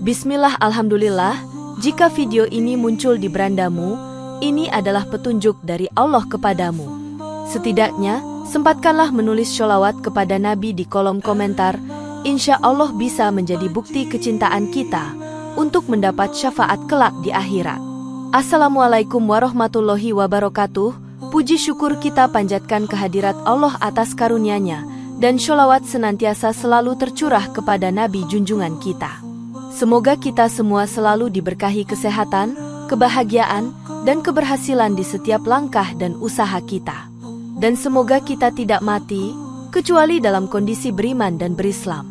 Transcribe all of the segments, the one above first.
Bismillah, alhamdulillah, jika video ini muncul di berandamu, ini adalah petunjuk dari Allah kepadamu. Setidaknya, sempatkanlah menulis sholawat kepada Nabi di kolom komentar. Insya Allah bisa menjadi bukti kecintaan kita untuk mendapat syafaat kelak di akhirat. Assalamualaikum warahmatullahi wabarakatuh. Puji syukur kita panjatkan kehadirat Allah atas karunia-Nya, dan sholawat senantiasa selalu tercurah kepada Nabi junjungan kita. Semoga kita semua selalu diberkahi kesehatan, kebahagiaan, dan keberhasilan di setiap langkah dan usaha kita. Dan semoga kita tidak mati, kecuali dalam kondisi beriman dan berislam.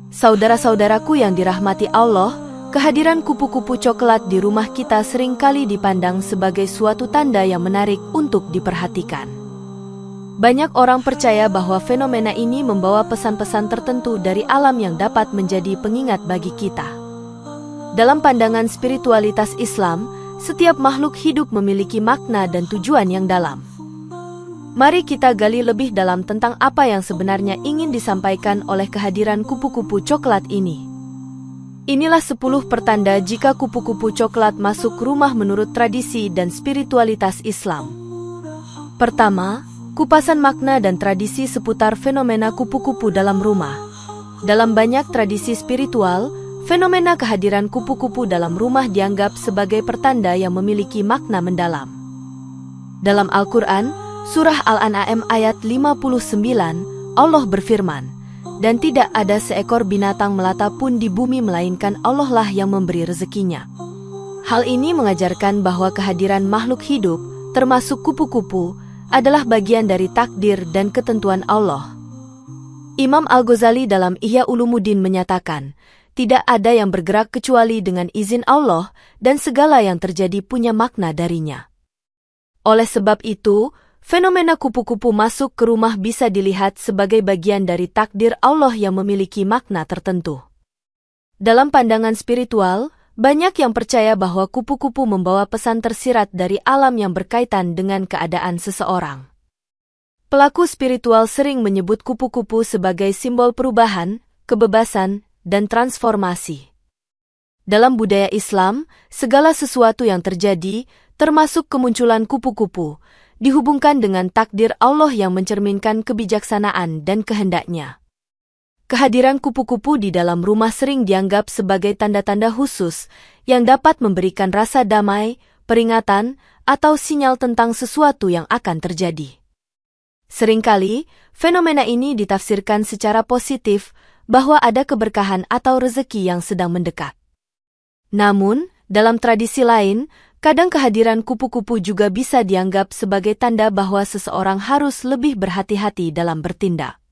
Saudara-saudaraku yang dirahmati Allah, kehadiran kupu-kupu coklat di rumah kita seringkali dipandang sebagai suatu tanda yang menarik untuk diperhatikan. Banyak orang percaya bahwa fenomena ini membawa pesan-pesan tertentu dari alam yang dapat menjadi pengingat bagi kita. Dalam pandangan spiritualitas Islam, setiap makhluk hidup memiliki makna dan tujuan yang dalam. Mari kita gali lebih dalam tentang apa yang sebenarnya ingin disampaikan oleh kehadiran kupu-kupu coklat ini. Inilah 10 pertanda jika kupu-kupu coklat masuk rumah menurut tradisi dan spiritualitas Islam. Pertama, kupasan makna dan tradisi seputar fenomena kupu-kupu dalam rumah. Dalam banyak tradisi spiritual, fenomena kehadiran kupu-kupu dalam rumah dianggap sebagai pertanda yang memiliki makna mendalam. Dalam Al-Quran, Surah Al-An'am ayat 59, Allah berfirman, "Dan tidak ada seekor binatang melata pun di bumi melainkan Allah lah yang memberi rezekinya." Hal ini mengajarkan bahwa kehadiran makhluk hidup, termasuk kupu-kupu, adalah bagian dari takdir dan ketentuan Allah. Imam Al-Ghazali dalam Ihya Ulumuddin menyatakan, tidak ada yang bergerak kecuali dengan izin Allah dan segala yang terjadi punya makna darinya. Oleh sebab itu, fenomena kupu-kupu masuk ke rumah bisa dilihat sebagai bagian dari takdir Allah yang memiliki makna tertentu. Dalam pandangan spiritual, banyak yang percaya bahwa kupu-kupu membawa pesan tersirat dari alam yang berkaitan dengan keadaan seseorang. Pelaku spiritual sering menyebut kupu-kupu sebagai simbol perubahan, kebebasan, dan transformasi. Dalam budaya Islam, segala sesuatu yang terjadi, termasuk kemunculan kupu-kupu, dihubungkan dengan takdir Allah yang mencerminkan kebijaksanaan dan kehendak-Nya. Kehadiran kupu-kupu di dalam rumah sering dianggap sebagai tanda-tanda khusus yang dapat memberikan rasa damai, peringatan, atau sinyal tentang sesuatu yang akan terjadi. Seringkali, fenomena ini ditafsirkan secara positif bahwa ada keberkahan atau rezeki yang sedang mendekat. Namun, dalam tradisi lain, kadang kehadiran kupu-kupu juga bisa dianggap sebagai tanda bahwa seseorang harus lebih berhati-hati dalam bertindak.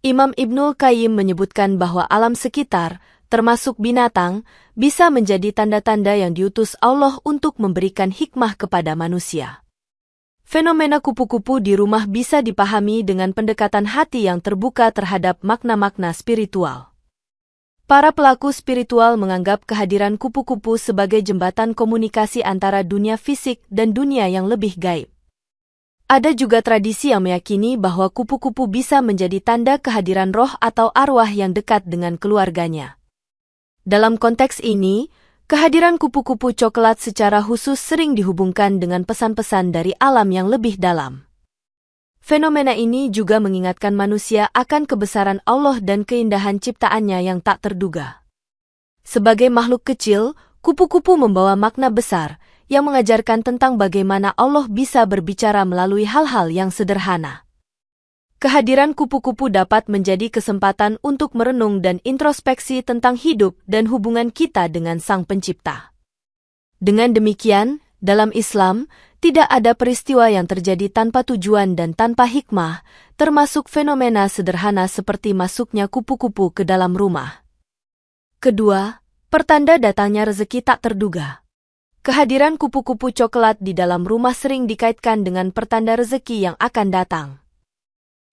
Imam Ibnul Qayyim menyebutkan bahwa alam sekitar, termasuk binatang, bisa menjadi tanda-tanda yang diutus Allah untuk memberikan hikmah kepada manusia. Fenomena kupu-kupu di rumah bisa dipahami dengan pendekatan hati yang terbuka terhadap makna-makna spiritual. Para pelaku spiritual menganggap kehadiran kupu-kupu sebagai jembatan komunikasi antara dunia fisik dan dunia yang lebih gaib. Ada juga tradisi yang meyakini bahwa kupu-kupu bisa menjadi tanda kehadiran roh atau arwah yang dekat dengan keluarganya. Dalam konteks ini, kehadiran kupu-kupu coklat secara khusus sering dihubungkan dengan pesan-pesan dari alam yang lebih dalam. Fenomena ini juga mengingatkan manusia akan kebesaran Allah dan keindahan ciptaannya yang tak terduga. Sebagai makhluk kecil, kupu-kupu membawa makna besar, yang mengajarkan tentang bagaimana Allah bisa berbicara melalui hal-hal yang sederhana. Kehadiran kupu-kupu dapat menjadi kesempatan untuk merenung dan introspeksi tentang hidup dan hubungan kita dengan Sang Pencipta. Dengan demikian, dalam Islam, tidak ada peristiwa yang terjadi tanpa tujuan dan tanpa hikmah, termasuk fenomena sederhana seperti masuknya kupu-kupu ke dalam rumah. Kedua, pertanda datangnya rezeki tak terduga. Kehadiran kupu-kupu coklat di dalam rumah sering dikaitkan dengan pertanda rezeki yang akan datang.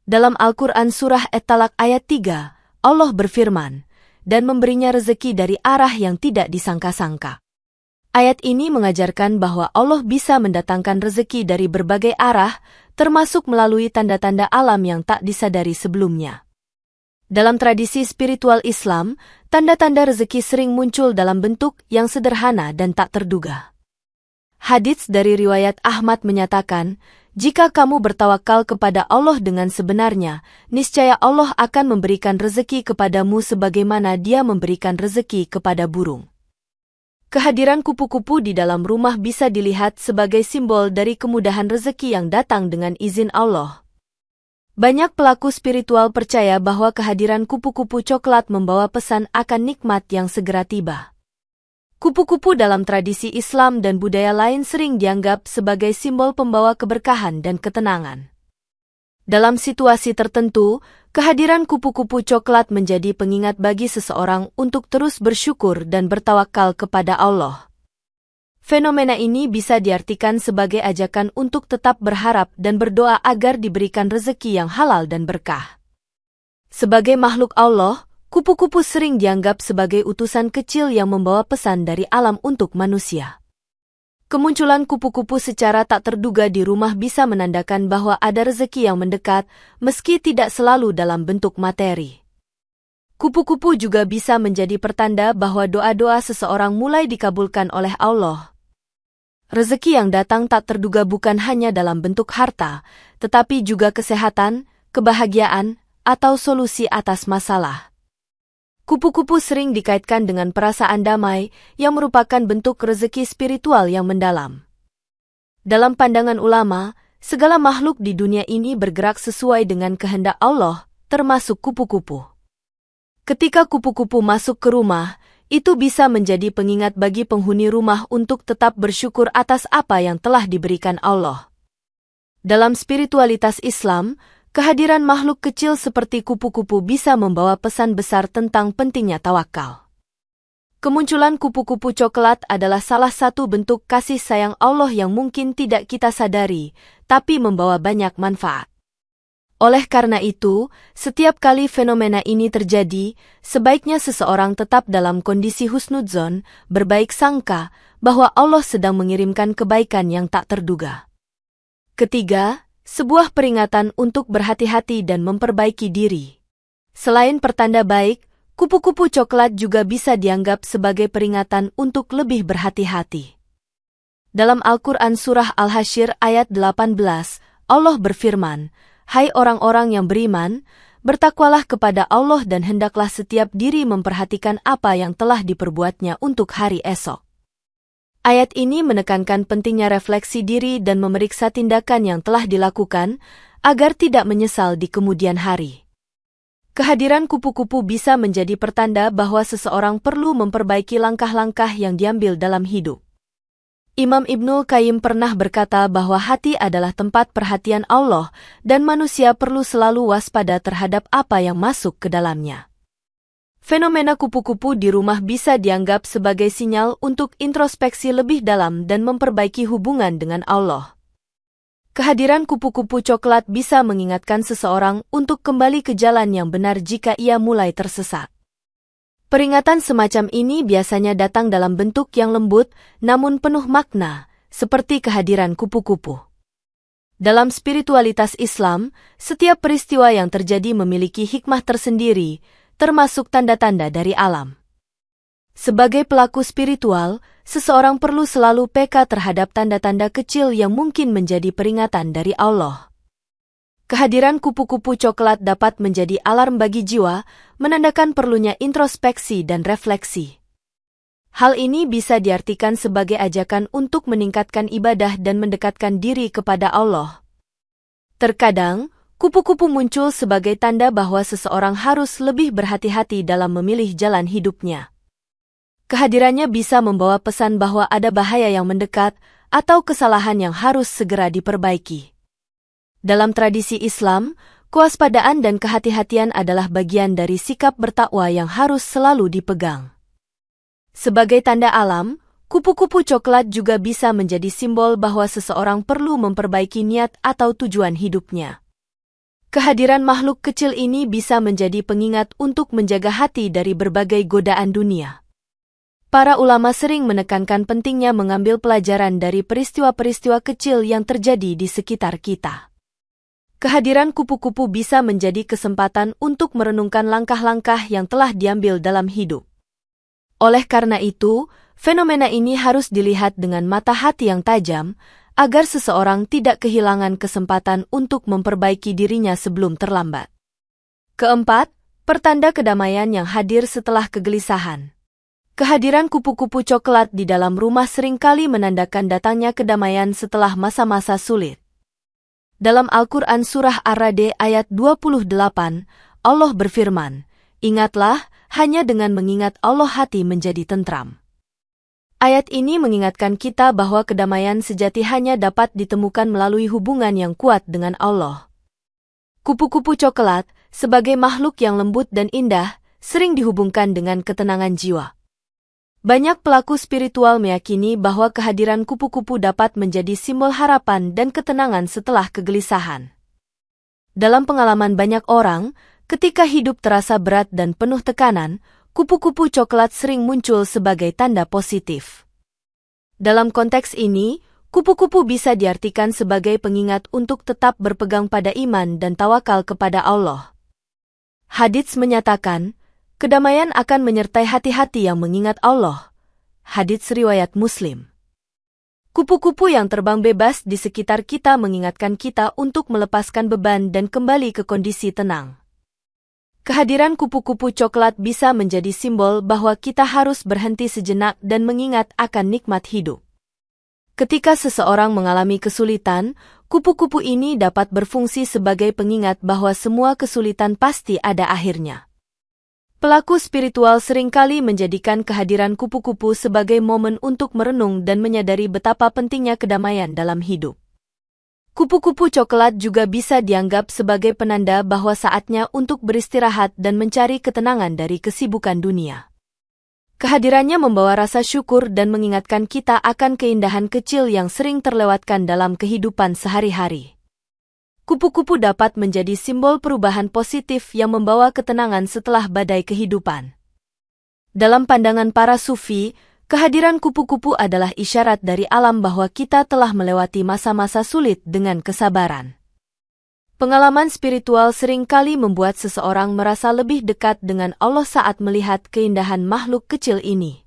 Dalam Al-Quran Surah At-Talaq ayat 3, Allah berfirman, "Dan memberinya rezeki dari arah yang tidak disangka-sangka." Ayat ini mengajarkan bahwa Allah bisa mendatangkan rezeki dari berbagai arah, termasuk melalui tanda-tanda alam yang tak disadari sebelumnya. Dalam tradisi spiritual Islam, tanda-tanda rezeki sering muncul dalam bentuk yang sederhana dan tak terduga. Hadits dari riwayat Ahmad menyatakan, jika kamu bertawakal kepada Allah dengan sebenarnya, niscaya Allah akan memberikan rezeki kepadamu sebagaimana Dia memberikan rezeki kepada burung. Kehadiran kupu-kupu di dalam rumah bisa dilihat sebagai simbol dari kemudahan rezeki yang datang dengan izin Allah. Banyak pelaku spiritual percaya bahwa kehadiran kupu-kupu coklat membawa pesan akan nikmat yang segera tiba. Kupu-kupu dalam tradisi Islam dan budaya lain sering dianggap sebagai simbol pembawa keberkahan dan ketenangan. Dalam situasi tertentu, kehadiran kupu-kupu coklat menjadi pengingat bagi seseorang untuk terus bersyukur dan bertawakal kepada Allah. Fenomena ini bisa diartikan sebagai ajakan untuk tetap berharap dan berdoa agar diberikan rezeki yang halal dan berkah. Sebagai makhluk Allah, kupu-kupu sering dianggap sebagai utusan kecil yang membawa pesan dari alam untuk manusia. Kemunculan kupu-kupu secara tak terduga di rumah bisa menandakan bahwa ada rezeki yang mendekat, meski tidak selalu dalam bentuk materi. Kupu-kupu juga bisa menjadi pertanda bahwa doa-doa seseorang mulai dikabulkan oleh Allah. Rezeki yang datang tak terduga bukan hanya dalam bentuk harta, tetapi juga kesehatan, kebahagiaan, atau solusi atas masalah. Kupu-kupu sering dikaitkan dengan perasaan damai yang merupakan bentuk rezeki spiritual yang mendalam. Dalam pandangan ulama, segala makhluk di dunia ini bergerak sesuai dengan kehendak Allah, termasuk kupu-kupu. Ketika kupu-kupu masuk ke rumah, itu bisa menjadi pengingat bagi penghuni rumah untuk tetap bersyukur atas apa yang telah diberikan Allah. Dalam spiritualitas Islam, kehadiran makhluk kecil seperti kupu-kupu bisa membawa pesan besar tentang pentingnya tawakal. Kemunculan kupu-kupu coklat adalah salah satu bentuk kasih sayang Allah yang mungkin tidak kita sadari, tapi membawa banyak manfaat. Oleh karena itu, setiap kali fenomena ini terjadi, sebaiknya seseorang tetap dalam kondisi husnudzon, berbaik sangka, bahwa Allah sedang mengirimkan kebaikan yang tak terduga. Ketiga, sebuah peringatan untuk berhati-hati dan memperbaiki diri. Selain pertanda baik, kupu-kupu coklat juga bisa dianggap sebagai peringatan untuk lebih berhati-hati. Dalam Al-Quran Surah Al-Hasyr ayat 18, Allah berfirman, "Hai orang-orang yang beriman, bertakwalah kepada Allah dan hendaklah setiap diri memperhatikan apa yang telah diperbuatnya untuk hari esok." Ayat ini menekankan pentingnya refleksi diri dan memeriksa tindakan yang telah dilakukan, agar tidak menyesal di kemudian hari. Kehadiran kupu-kupu bisa menjadi pertanda bahwa seseorang perlu memperbaiki langkah-langkah yang diambil dalam hidup. Imam Ibnul Qayyim pernah berkata bahwa hati adalah tempat perhatian Allah dan manusia perlu selalu waspada terhadap apa yang masuk ke dalamnya. Fenomena kupu-kupu di rumah bisa dianggap sebagai sinyal untuk introspeksi lebih dalam dan memperbaiki hubungan dengan Allah. Kehadiran kupu-kupu coklat bisa mengingatkan seseorang untuk kembali ke jalan yang benar jika ia mulai tersesat. Peringatan semacam ini biasanya datang dalam bentuk yang lembut, namun penuh makna, seperti kehadiran kupu-kupu. Dalam spiritualitas Islam, setiap peristiwa yang terjadi memiliki hikmah tersendiri, termasuk tanda-tanda dari alam. Sebagai pelaku spiritual, seseorang perlu selalu peka terhadap tanda-tanda kecil yang mungkin menjadi peringatan dari Allah. Kehadiran kupu-kupu coklat dapat menjadi alarm bagi jiwa, menandakan perlunya introspeksi dan refleksi. Hal ini bisa diartikan sebagai ajakan untuk meningkatkan ibadah dan mendekatkan diri kepada Allah. Terkadang, kupu-kupu muncul sebagai tanda bahwa seseorang harus lebih berhati-hati dalam memilih jalan hidupnya. Kehadirannya bisa membawa pesan bahwa ada bahaya yang mendekat atau kesalahan yang harus segera diperbaiki. Dalam tradisi Islam, kewaspadaan dan kehati-hatian adalah bagian dari sikap bertakwa yang harus selalu dipegang. Sebagai tanda alam, kupu-kupu coklat juga bisa menjadi simbol bahwa seseorang perlu memperbaiki niat atau tujuan hidupnya. Kehadiran makhluk kecil ini bisa menjadi pengingat untuk menjaga hati dari berbagai godaan dunia. Para ulama sering menekankan pentingnya mengambil pelajaran dari peristiwa-peristiwa kecil yang terjadi di sekitar kita. Kehadiran kupu-kupu bisa menjadi kesempatan untuk merenungkan langkah-langkah yang telah diambil dalam hidup. Oleh karena itu, fenomena ini harus dilihat dengan mata hati yang tajam, agar seseorang tidak kehilangan kesempatan untuk memperbaiki dirinya sebelum terlambat. Keempat, pertanda kedamaian yang hadir setelah kegelisahan. Kehadiran kupu-kupu coklat di dalam rumah seringkali menandakan datangnya kedamaian setelah masa-masa sulit. Dalam Al-Quran Surah Ar-Ra'd ayat 28, Allah berfirman, "Ingatlah, hanya dengan mengingat Allah hati menjadi tentram." Ayat ini mengingatkan kita bahwa kedamaian sejati hanya dapat ditemukan melalui hubungan yang kuat dengan Allah. Kupu-kupu coklat, sebagai makhluk yang lembut dan indah, sering dihubungkan dengan ketenangan jiwa. Banyak pelaku spiritual meyakini bahwa kehadiran kupu-kupu dapat menjadi simbol harapan dan ketenangan setelah kegelisahan. Dalam pengalaman banyak orang, ketika hidup terasa berat dan penuh tekanan, kupu-kupu coklat sering muncul sebagai tanda positif. Dalam konteks ini, kupu-kupu bisa diartikan sebagai pengingat untuk tetap berpegang pada iman dan tawakal kepada Allah. Hadits menyatakan, kedamaian akan menyertai hati-hati yang mengingat Allah. Hadits riwayat Muslim. Kupu-kupu yang terbang bebas di sekitar kita mengingatkan kita untuk melepaskan beban dan kembali ke kondisi tenang. Kehadiran kupu-kupu coklat bisa menjadi simbol bahwa kita harus berhenti sejenak dan mengingat akan nikmat hidup. Ketika seseorang mengalami kesulitan, kupu-kupu ini dapat berfungsi sebagai pengingat bahwa semua kesulitan pasti ada akhirnya. Pelaku spiritual seringkali menjadikan kehadiran kupu-kupu sebagai momen untuk merenung dan menyadari betapa pentingnya kedamaian dalam hidup. Kupu-kupu coklat juga bisa dianggap sebagai penanda bahwa saatnya untuk beristirahat dan mencari ketenangan dari kesibukan dunia. Kehadirannya membawa rasa syukur dan mengingatkan kita akan keindahan kecil yang sering terlewatkan dalam kehidupan sehari-hari. Kupu-kupu dapat menjadi simbol perubahan positif yang membawa ketenangan setelah badai kehidupan. Dalam pandangan para sufi, kehadiran kupu-kupu adalah isyarat dari alam bahwa kita telah melewati masa-masa sulit dengan kesabaran. Pengalaman spiritual seringkali membuat seseorang merasa lebih dekat dengan Allah saat melihat keindahan makhluk kecil ini.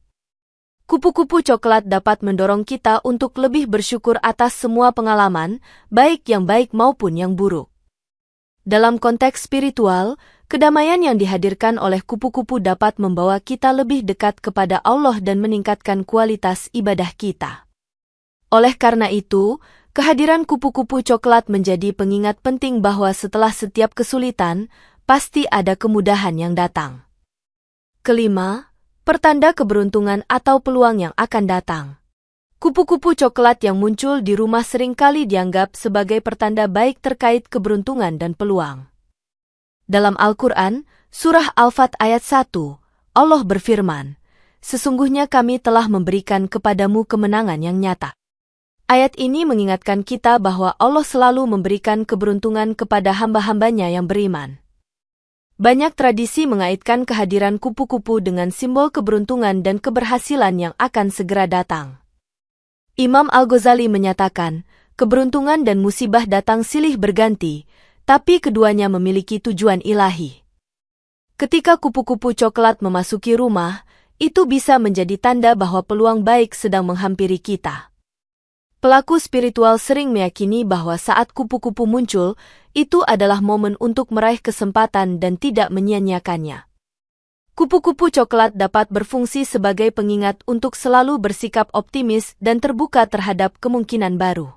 Kupu-kupu coklat dapat mendorong kita untuk lebih bersyukur atas semua pengalaman, baik yang baik maupun yang buruk. Dalam konteks spiritual, kedamaian yang dihadirkan oleh kupu-kupu dapat membawa kita lebih dekat kepada Allah dan meningkatkan kualitas ibadah kita. Oleh karena itu, kehadiran kupu-kupu coklat menjadi pengingat penting bahwa setelah setiap kesulitan, pasti ada kemudahan yang datang. Kelima, pertanda keberuntungan atau peluang yang akan datang. Kupu-kupu coklat yang muncul di rumah seringkali dianggap sebagai pertanda baik terkait keberuntungan dan peluang. Dalam Al-Quran, Surah Al-Fat ayat 1, Allah berfirman, "Sesungguhnya kami telah memberikan kepadamu kemenangan yang nyata." Ayat ini mengingatkan kita bahwa Allah selalu memberikan keberuntungan kepada hamba-hambanya yang beriman. Banyak tradisi mengaitkan kehadiran kupu-kupu dengan simbol keberuntungan dan keberhasilan yang akan segera datang. Imam Al-Ghazali menyatakan, keberuntungan dan musibah datang silih berganti, tapi keduanya memiliki tujuan ilahi. Ketika kupu-kupu coklat memasuki rumah, itu bisa menjadi tanda bahwa peluang baik sedang menghampiri kita. Pelaku spiritual sering meyakini bahwa saat kupu-kupu muncul, itu adalah momen untuk meraih kesempatan dan tidak menyia-nyiakannya. Kupu-kupu coklat dapat berfungsi sebagai pengingat untuk selalu bersikap optimis dan terbuka terhadap kemungkinan baru.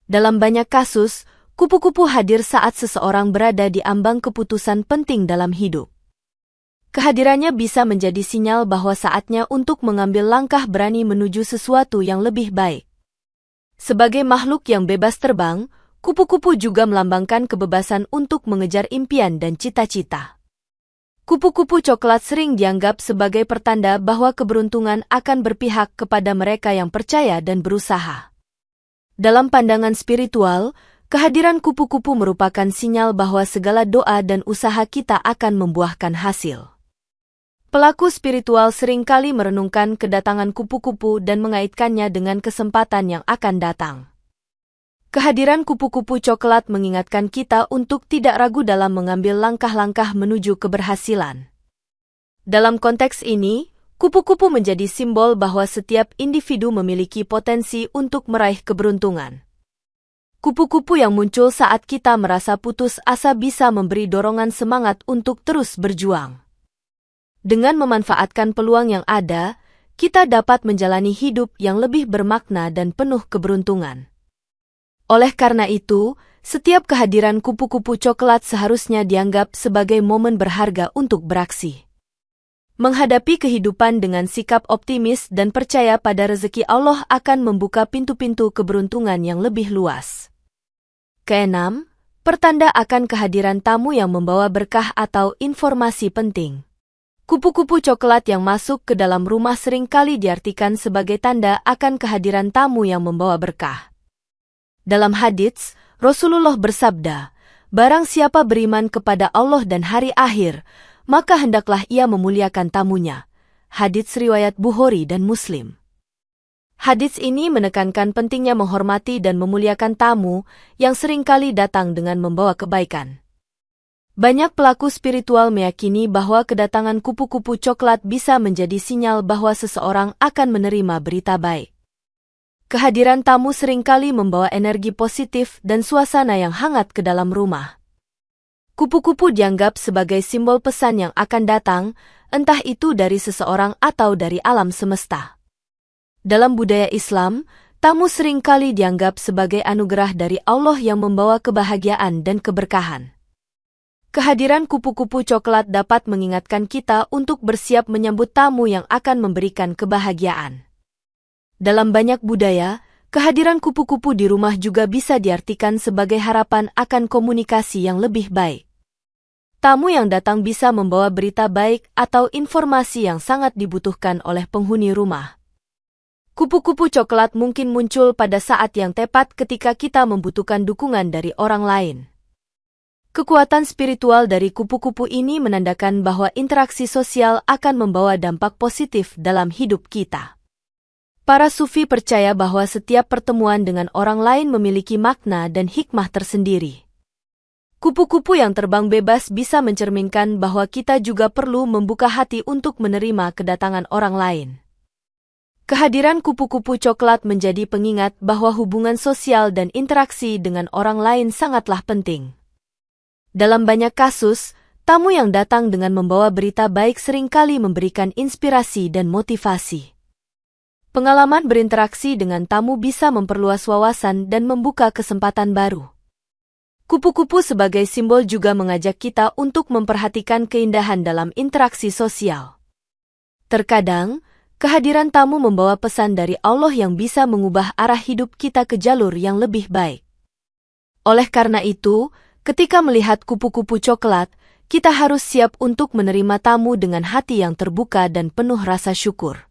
Dalam banyak kasus, kupu-kupu hadir saat seseorang berada di ambang keputusan penting dalam hidup. Kehadirannya bisa menjadi sinyal bahwa saatnya untuk mengambil langkah berani menuju sesuatu yang lebih baik. Sebagai makhluk yang bebas terbang, kupu-kupu juga melambangkan kebebasan untuk mengejar impian dan cita-cita. Kupu-kupu coklat sering dianggap sebagai pertanda bahwa keberuntungan akan berpihak kepada mereka yang percaya dan berusaha. Dalam pandangan spiritual, kehadiran kupu-kupu merupakan sinyal bahwa segala doa dan usaha kita akan membuahkan hasil. Pelaku spiritual seringkali merenungkan kedatangan kupu-kupu dan mengaitkannya dengan kesempatan yang akan datang. Kehadiran kupu-kupu coklat mengingatkan kita untuk tidak ragu dalam mengambil langkah-langkah menuju keberhasilan. Dalam konteks ini, kupu-kupu menjadi simbol bahwa setiap individu memiliki potensi untuk meraih keberuntungan. Kupu-kupu yang muncul saat kita merasa putus asa bisa memberi dorongan semangat untuk terus berjuang. Dengan memanfaatkan peluang yang ada, kita dapat menjalani hidup yang lebih bermakna dan penuh keberuntungan. Oleh karena itu, setiap kehadiran kupu-kupu coklat seharusnya dianggap sebagai momen berharga untuk beraksi. Menghadapi kehidupan dengan sikap optimis dan percaya pada rezeki Allah akan membuka pintu-pintu keberuntungan yang lebih luas. Keenam, pertanda akan kehadiran tamu yang membawa berkah atau informasi penting. Kupu-kupu coklat yang masuk ke dalam rumah seringkali diartikan sebagai tanda akan kehadiran tamu yang membawa berkah. Dalam hadits, Rasulullah bersabda, "Barang siapa beriman kepada Allah dan hari akhir, maka hendaklah ia memuliakan tamunya." Hadits riwayat Bukhari dan Muslim. Hadits ini menekankan pentingnya menghormati dan memuliakan tamu yang seringkali datang dengan membawa kebaikan. Banyak pelaku spiritual meyakini bahwa kedatangan kupu-kupu coklat bisa menjadi sinyal bahwa seseorang akan menerima berita baik. Kehadiran tamu seringkali membawa energi positif dan suasana yang hangat ke dalam rumah. Kupu-kupu dianggap sebagai simbol pesan yang akan datang, entah itu dari seseorang atau dari alam semesta. Dalam budaya Islam, tamu seringkali dianggap sebagai anugerah dari Allah yang membawa kebahagiaan dan keberkahan. Kehadiran kupu-kupu coklat dapat mengingatkan kita untuk bersiap menyambut tamu yang akan memberikan kebahagiaan. Dalam banyak budaya, kehadiran kupu-kupu di rumah juga bisa diartikan sebagai harapan akan komunikasi yang lebih baik. Tamu yang datang bisa membawa berita baik atau informasi yang sangat dibutuhkan oleh penghuni rumah. Kupu-kupu coklat mungkin muncul pada saat yang tepat ketika kita membutuhkan dukungan dari orang lain. Kekuatan spiritual dari kupu-kupu ini menandakan bahwa interaksi sosial akan membawa dampak positif dalam hidup kita. Para sufi percaya bahwa setiap pertemuan dengan orang lain memiliki makna dan hikmah tersendiri. Kupu-kupu yang terbang bebas bisa mencerminkan bahwa kita juga perlu membuka hati untuk menerima kedatangan orang lain. Kehadiran kupu-kupu coklat menjadi pengingat bahwa hubungan sosial dan interaksi dengan orang lain sangatlah penting. Dalam banyak kasus, tamu yang datang dengan membawa berita baik seringkali memberikan inspirasi dan motivasi. Pengalaman berinteraksi dengan tamu bisa memperluas wawasan dan membuka kesempatan baru. Kupu-kupu sebagai simbol juga mengajak kita untuk memperhatikan keindahan dalam interaksi sosial. Terkadang, kehadiran tamu membawa pesan dari Allah yang bisa mengubah arah hidup kita ke jalur yang lebih baik. Oleh karena itu, ketika melihat kupu-kupu coklat, kita harus siap untuk menerima tamu dengan hati yang terbuka dan penuh rasa syukur.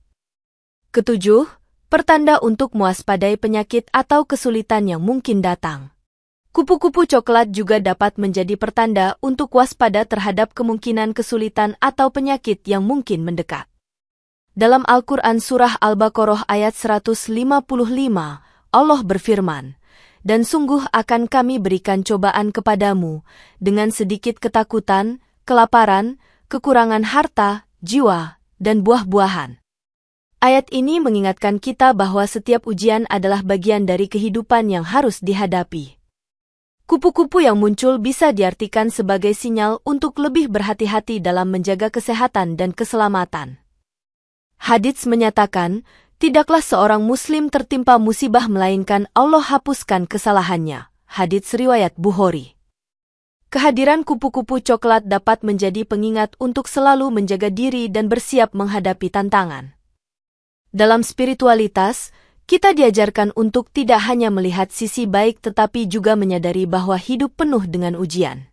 Ketujuh, pertanda untuk mewaspadai penyakit atau kesulitan yang mungkin datang. Kupu-kupu coklat juga dapat menjadi pertanda untuk waspada terhadap kemungkinan kesulitan atau penyakit yang mungkin mendekat. Dalam Al-Quran Surah Al-Baqarah ayat 155, Allah berfirman, "Dan sungguh akan kami berikan cobaan kepadamu, dengan sedikit ketakutan, kelaparan, kekurangan harta, jiwa, dan buah-buahan." Ayat ini mengingatkan kita bahwa setiap ujian adalah bagian dari kehidupan yang harus dihadapi. Kupu-kupu yang muncul bisa diartikan sebagai sinyal untuk lebih berhati-hati dalam menjaga kesehatan dan keselamatan. Hadits menyatakan, tidaklah seorang muslim tertimpa musibah melainkan Allah hapuskan kesalahannya. Hadits riwayat Bukhari. Kehadiran kupu-kupu coklat dapat menjadi pengingat untuk selalu menjaga diri dan bersiap menghadapi tantangan. Dalam spiritualitas, kita diajarkan untuk tidak hanya melihat sisi baik tetapi juga menyadari bahwa hidup penuh dengan ujian.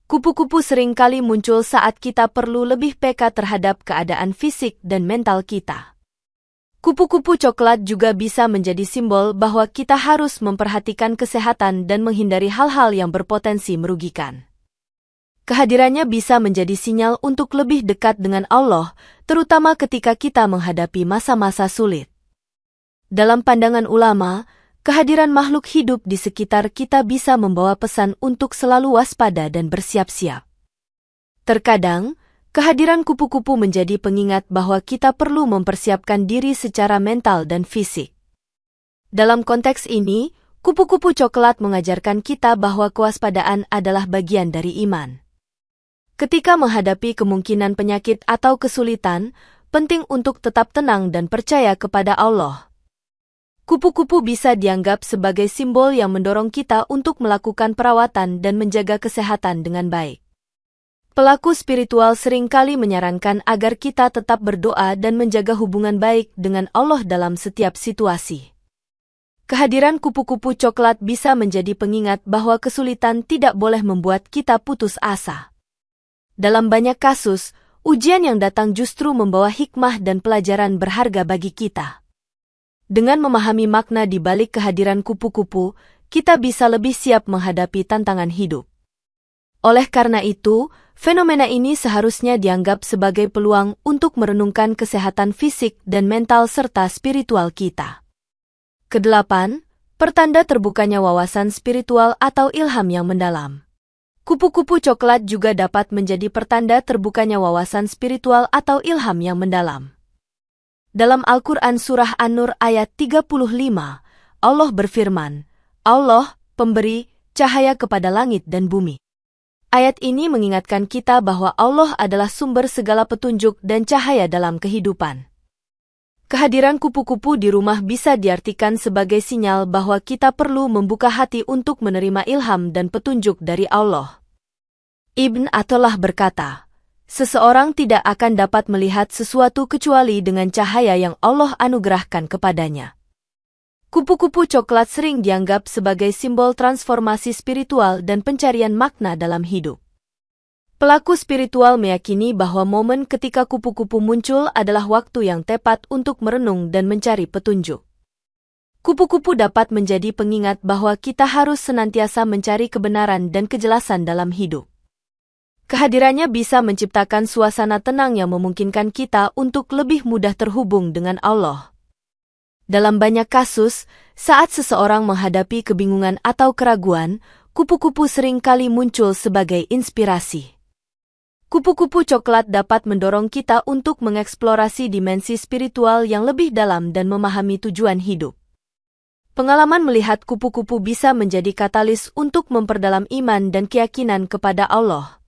Kupu-kupu seringkali muncul saat kita perlu lebih peka terhadap keadaan fisik dan mental kita. Kupu-kupu coklat juga bisa menjadi simbol bahwa kita harus memperhatikan kesehatan dan menghindari hal-hal yang berpotensi merugikan. Kehadirannya bisa menjadi sinyal untuk lebih dekat dengan Allah, terutama ketika kita menghadapi masa-masa sulit. Dalam pandangan ulama, kehadiran makhluk hidup di sekitar kita bisa membawa pesan untuk selalu waspada dan bersiap-siap. Terkadang, kehadiran kupu-kupu menjadi pengingat bahwa kita perlu mempersiapkan diri secara mental dan fisik. Dalam konteks ini, kupu-kupu coklat mengajarkan kita bahwa kewaspadaan adalah bagian dari iman. Ketika menghadapi kemungkinan penyakit atau kesulitan, penting untuk tetap tenang dan percaya kepada Allah. Kupu-kupu bisa dianggap sebagai simbol yang mendorong kita untuk melakukan perawatan dan menjaga kesehatan dengan baik. Pelaku spiritual seringkali menyarankan agar kita tetap berdoa dan menjaga hubungan baik dengan Allah dalam setiap situasi. Kehadiran kupu-kupu coklat bisa menjadi pengingat bahwa kesulitan tidak boleh membuat kita putus asa. Dalam banyak kasus, ujian yang datang justru membawa hikmah dan pelajaran berharga bagi kita. Dengan memahami makna di balik kehadiran kupu-kupu, kita bisa lebih siap menghadapi tantangan hidup. Oleh karena itu, fenomena ini seharusnya dianggap sebagai peluang untuk merenungkan kesehatan fisik dan mental serta spiritual kita. Kedelapan, pertanda terbukanya wawasan spiritual atau ilham yang mendalam. Kupu-kupu coklat juga dapat menjadi pertanda terbukanya wawasan spiritual atau ilham yang mendalam. Dalam Al-Quran Surah An-Nur ayat 35, Allah berfirman, Allah, pemberi cahaya kepada langit dan bumi. Ayat ini mengingatkan kita bahwa Allah adalah sumber segala petunjuk dan cahaya dalam kehidupan. Kehadiran kupu-kupu di rumah bisa diartikan sebagai sinyal bahwa kita perlu membuka hati untuk menerima ilham dan petunjuk dari Allah. Ibn Athaillah berkata, seseorang tidak akan dapat melihat sesuatu kecuali dengan cahaya yang Allah anugerahkan kepadanya. Kupu-kupu coklat sering dianggap sebagai simbol transformasi spiritual dan pencarian makna dalam hidup. Pelaku spiritual meyakini bahwa momen ketika kupu-kupu muncul adalah waktu yang tepat untuk merenung dan mencari petunjuk. Kupu-kupu dapat menjadi pengingat bahwa kita harus senantiasa mencari kebenaran dan kejelasan dalam hidup. Kehadirannya bisa menciptakan suasana tenang yang memungkinkan kita untuk lebih mudah terhubung dengan Allah. Dalam banyak kasus, saat seseorang menghadapi kebingungan atau keraguan, kupu-kupu seringkali muncul sebagai inspirasi. Kupu-kupu coklat dapat mendorong kita untuk mengeksplorasi dimensi spiritual yang lebih dalam dan memahami tujuan hidup. Pengalaman melihat kupu-kupu bisa menjadi katalis untuk memperdalam iman dan keyakinan kepada Allah.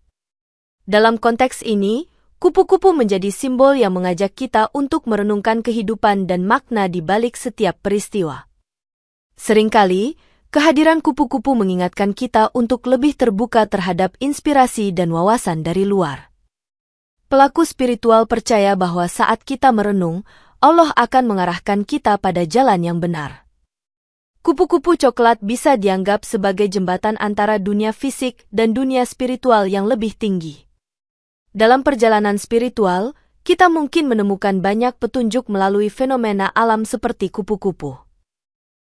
Dalam konteks ini, kupu-kupu menjadi simbol yang mengajak kita untuk merenungkan kehidupan dan makna di balik setiap peristiwa. Seringkali, kehadiran kupu-kupu mengingatkan kita untuk lebih terbuka terhadap inspirasi dan wawasan dari luar. Pelaku spiritual percaya bahwa saat kita merenung, Allah akan mengarahkan kita pada jalan yang benar. Kupu-kupu coklat bisa dianggap sebagai jembatan antara dunia fisik dan dunia spiritual yang lebih tinggi. Dalam perjalanan spiritual, kita mungkin menemukan banyak petunjuk melalui fenomena alam seperti kupu-kupu.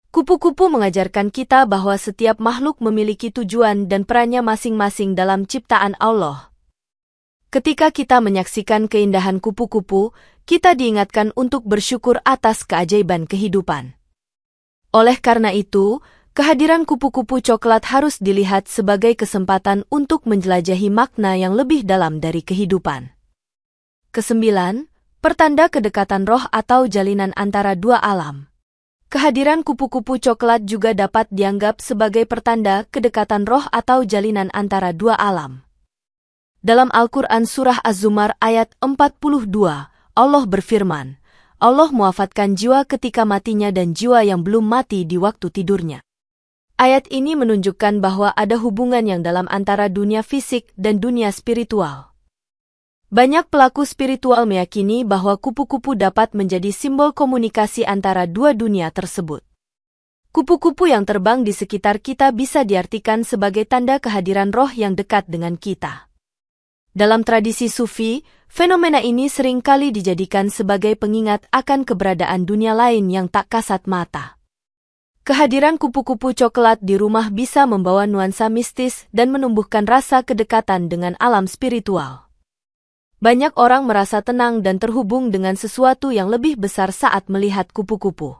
Kupu-kupu mengajarkan kita bahwa setiap makhluk memiliki tujuan dan perannya masing-masing dalam ciptaan Allah. Ketika kita menyaksikan keindahan kupu-kupu, kita diingatkan untuk bersyukur atas keajaiban kehidupan. Oleh karena itu, kehadiran kupu-kupu coklat harus dilihat sebagai kesempatan untuk menjelajahi makna yang lebih dalam dari kehidupan. Kesembilan, pertanda kedekatan roh atau jalinan antara dua alam. Kehadiran kupu-kupu coklat juga dapat dianggap sebagai pertanda kedekatan roh atau jalinan antara dua alam. Dalam Al-Quran Surah Az-Zumar ayat 42, Allah berfirman, Allah mewafatkan jiwa ketika matinya dan jiwa yang belum mati di waktu tidurnya. Ayat ini menunjukkan bahwa ada hubungan yang dalam antara dunia fisik dan dunia spiritual. Banyak pelaku spiritual meyakini bahwa kupu-kupu dapat menjadi simbol komunikasi antara dua dunia tersebut. Kupu-kupu yang terbang di sekitar kita bisa diartikan sebagai tanda kehadiran roh yang dekat dengan kita. Dalam tradisi Sufi, fenomena ini seringkali dijadikan sebagai pengingat akan keberadaan dunia lain yang tak kasat mata. Kehadiran kupu-kupu coklat di rumah bisa membawa nuansa mistis dan menumbuhkan rasa kedekatan dengan alam spiritual. Banyak orang merasa tenang dan terhubung dengan sesuatu yang lebih besar saat melihat kupu-kupu.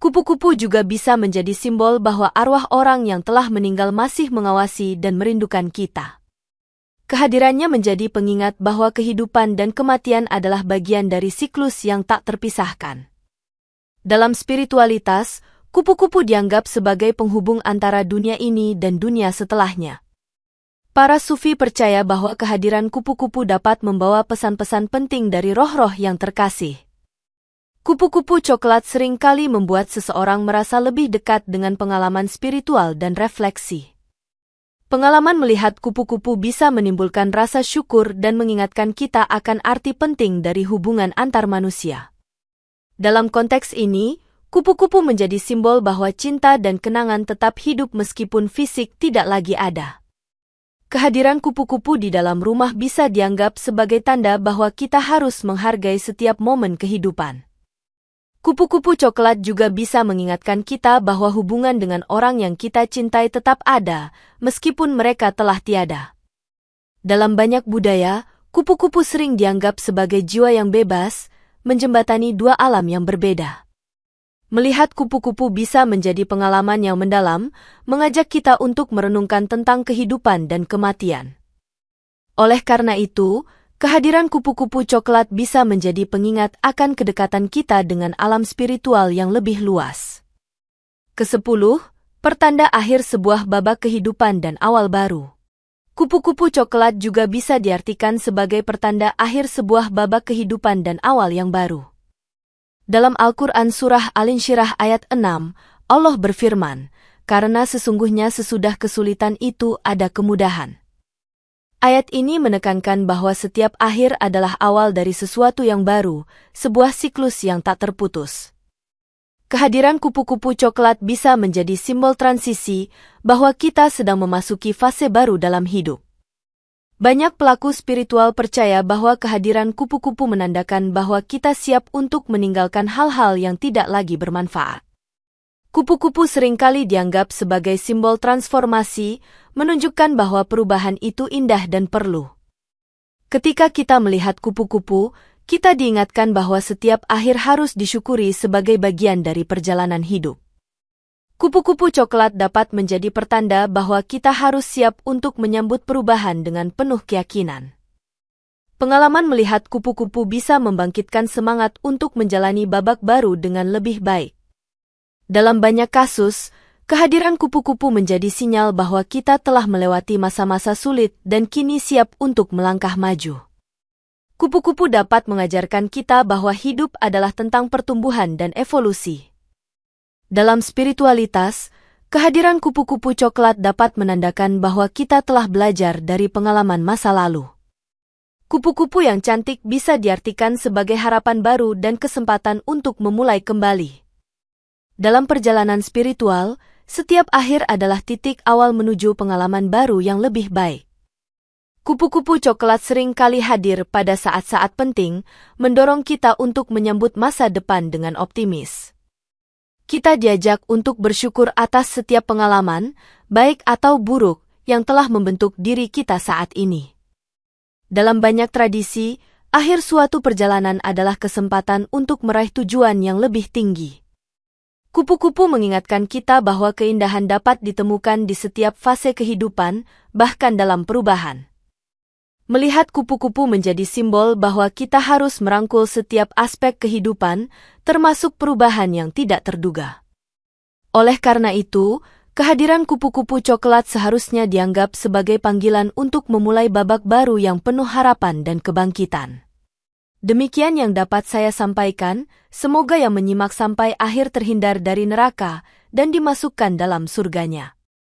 Kupu-kupu juga bisa menjadi simbol bahwa arwah orang yang telah meninggal masih mengawasi dan merindukan kita. Kehadirannya menjadi pengingat bahwa kehidupan dan kematian adalah bagian dari siklus yang tak terpisahkan. Dalam spiritualitas, kupu-kupu dianggap sebagai penghubung antara dunia ini dan dunia setelahnya. Para sufi percaya bahwa kehadiran kupu-kupu dapat membawa pesan-pesan penting dari roh-roh yang terkasih. Kupu-kupu coklat seringkali membuat seseorang merasa lebih dekat dengan pengalaman spiritual dan refleksi. Pengalaman melihat kupu-kupu bisa menimbulkan rasa syukur dan mengingatkan kita akan arti penting dari hubungan antar manusia. Dalam konteks ini, kupu-kupu menjadi simbol bahwa cinta dan kenangan tetap hidup meskipun fisik tidak lagi ada. Kehadiran kupu-kupu di dalam rumah bisa dianggap sebagai tanda bahwa kita harus menghargai setiap momen kehidupan. Kupu-kupu coklat juga bisa mengingatkan kita bahwa hubungan dengan orang yang kita cintai tetap ada, meskipun mereka telah tiada. Dalam banyak budaya, kupu-kupu sering dianggap sebagai jiwa yang bebas, menjembatani dua alam yang berbeda. Melihat kupu-kupu bisa menjadi pengalaman yang mendalam, mengajak kita untuk merenungkan tentang kehidupan dan kematian. Oleh karena itu, kehadiran kupu-kupu coklat bisa menjadi pengingat akan kedekatan kita dengan alam spiritual yang lebih luas. Ke-10, pertanda akhir sebuah babak kehidupan dan awal baru. Kupu-kupu coklat juga bisa diartikan sebagai pertanda akhir sebuah babak kehidupan dan awal yang baru. Dalam Al-Quran Surah Al-Insyirah ayat 6, Allah berfirman, "Karena sesungguhnya sesudah kesulitan itu ada kemudahan." Ayat ini menekankan bahwa setiap akhir adalah awal dari sesuatu yang baru, sebuah siklus yang tak terputus. Kehadiran kupu-kupu coklat bisa menjadi simbol transisi bahwa kita sedang memasuki fase baru dalam hidup. Banyak pelaku spiritual percaya bahwa kehadiran kupu-kupu menandakan bahwa kita siap untuk meninggalkan hal-hal yang tidak lagi bermanfaat. Kupu-kupu seringkali dianggap sebagai simbol transformasi, menunjukkan bahwa perubahan itu indah dan perlu. Ketika kita melihat kupu-kupu, kita diingatkan bahwa setiap akhir harus disyukuri sebagai bagian dari perjalanan hidup. Kupu-kupu coklat dapat menjadi pertanda bahwa kita harus siap untuk menyambut perubahan dengan penuh keyakinan. Pengalaman melihat kupu-kupu bisa membangkitkan semangat untuk menjalani babak baru dengan lebih baik. Dalam banyak kasus, kehadiran kupu-kupu menjadi sinyal bahwa kita telah melewati masa-masa sulit dan kini siap untuk melangkah maju. Kupu-kupu dapat mengajarkan kita bahwa hidup adalah tentang pertumbuhan dan evolusi. Dalam spiritualitas, kehadiran kupu-kupu coklat dapat menandakan bahwa kita telah belajar dari pengalaman masa lalu. Kupu-kupu yang cantik bisa diartikan sebagai harapan baru dan kesempatan untuk memulai kembali. Dalam perjalanan spiritual, setiap akhir adalah titik awal menuju pengalaman baru yang lebih baik. Kupu-kupu coklat sering kali hadir pada saat-saat penting, mendorong kita untuk menyambut masa depan dengan optimis. Kita diajak untuk bersyukur atas setiap pengalaman, baik atau buruk, yang telah membentuk diri kita saat ini. Dalam banyak tradisi, akhir suatu perjalanan adalah kesempatan untuk meraih tujuan yang lebih tinggi. Kupu-kupu mengingatkan kita bahwa keindahan dapat ditemukan di setiap fase kehidupan, bahkan dalam perubahan. Melihat kupu-kupu menjadi simbol bahwa kita harus merangkul setiap aspek kehidupan, termasuk perubahan yang tidak terduga. Oleh karena itu, kehadiran kupu-kupu coklat seharusnya dianggap sebagai panggilan untuk memulai babak baru yang penuh harapan dan kebangkitan. Demikian yang dapat saya sampaikan, semoga yang menyimak sampai akhir terhindar dari neraka dan dimasukkan dalam surganya.